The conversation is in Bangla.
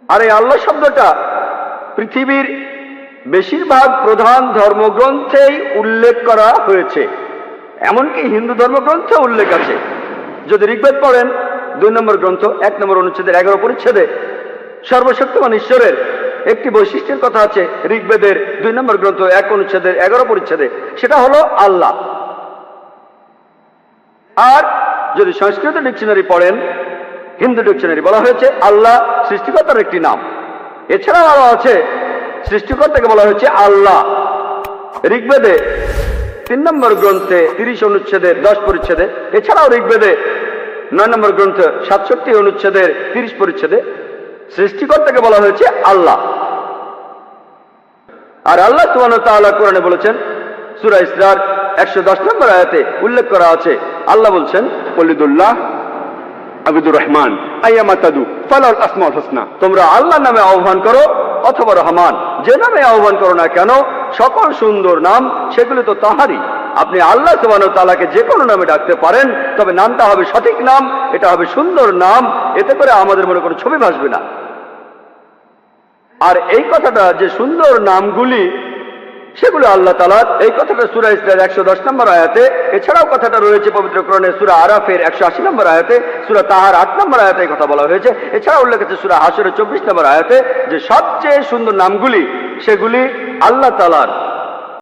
আর এই আল্লাহ শব্দটা পৃথিবীর বেশিরভাগ প্রধান ধর্মগ্রন্থেই উল্লেখ করা হয়েছে, এমনকি হিন্দু ধর্মগ্রন্থে উল্লেখ আছে। যদি ঋগ্বেদ পড়েন 2 নম্বর গ্রন্থ 1 নম্বর অনুচ্ছেদের 11 পরিচ্ছেদে সর্বশক্তিমান ঈশ্বরের একটি বৈশিষ্ট্যের কথা আছে। ঋগ্বেদের 2 নম্বর গ্রন্থ 1 অনুচ্ছেদের 11 পরিচ্ছেদে, সেটা হলো আল্লাহ। আর যদি সংস্কৃত ডিকশনারি পড়েন, হিন্দু ডিকশনারি, বলা হয়েছে আল্লাহ সৃষ্টিকর্তার একটি নাম। এছাড়াও আরো আছে, সৃষ্টিকর্তাকে বলা হয়েছে আল্লাহ। ঋগ্বেদে 3 নম্বর গ্রন্থে 30 অনুচ্ছেদের 10 পরিচ্ছেদে, এছাড়াও ঋগ্বেদে 9 নম্বর গ্রন্থ 67 অনুচ্ছেদের 30 পরিচ্ছেদে সৃষ্টিকর্তাকে বলা হয়েছে আল্লাহ। আর আল্লাহ সুবহানাহু ওয়া তাআলা কোরআনে বলেছেন, সূরা ইসরার 110 নম্বর আয়াতে উল্লেখ করা আছে, আল্লাহ বলছেন, ওয়ালিদুল্লাহ আবিদুর রহমান আইয়ামা তাদু ফালাল আসমাউল হুসনা, তোমরা আল্লাহর নামে আহ্বান করো অথবা রহমান, যে নামে আহ্বান করো না কেন, সকল সুন্দর নাম সেগুলো তো তাহারই। আপনি আল্লাহ সুবহানাহু ওয়া তাআলাকে যে কোনো নামে ডাকতে পারেন, তবে নামটা হবে সঠিক নাম, এটা হবে সুন্দর নাম, এতে করে আমাদের মনে কোনো ছবি ভাসবে না। আর এই কথাটা যে সুন্দর নামগুলি সেগুলো আল্লাহ তাআলার, এই কথাটা সূরা ইসরার 110 নম্বর আয়াতে, এছাড়াও কথাটা রয়েছে পবিত্র কোরআনে সূরা আরাফের 180 নম্বর আয়াতে, সূরা তাহার 8 নম্বর আয়াতে এই কথা বলা হয়েছে। এছাড়া উল্লেখ আছে সূরা হাশরের 24 নম্বর আয়াতে যে সবচেয়ে সুন্দর নামগুলি সেগুলি আল্লাহ তাআলার।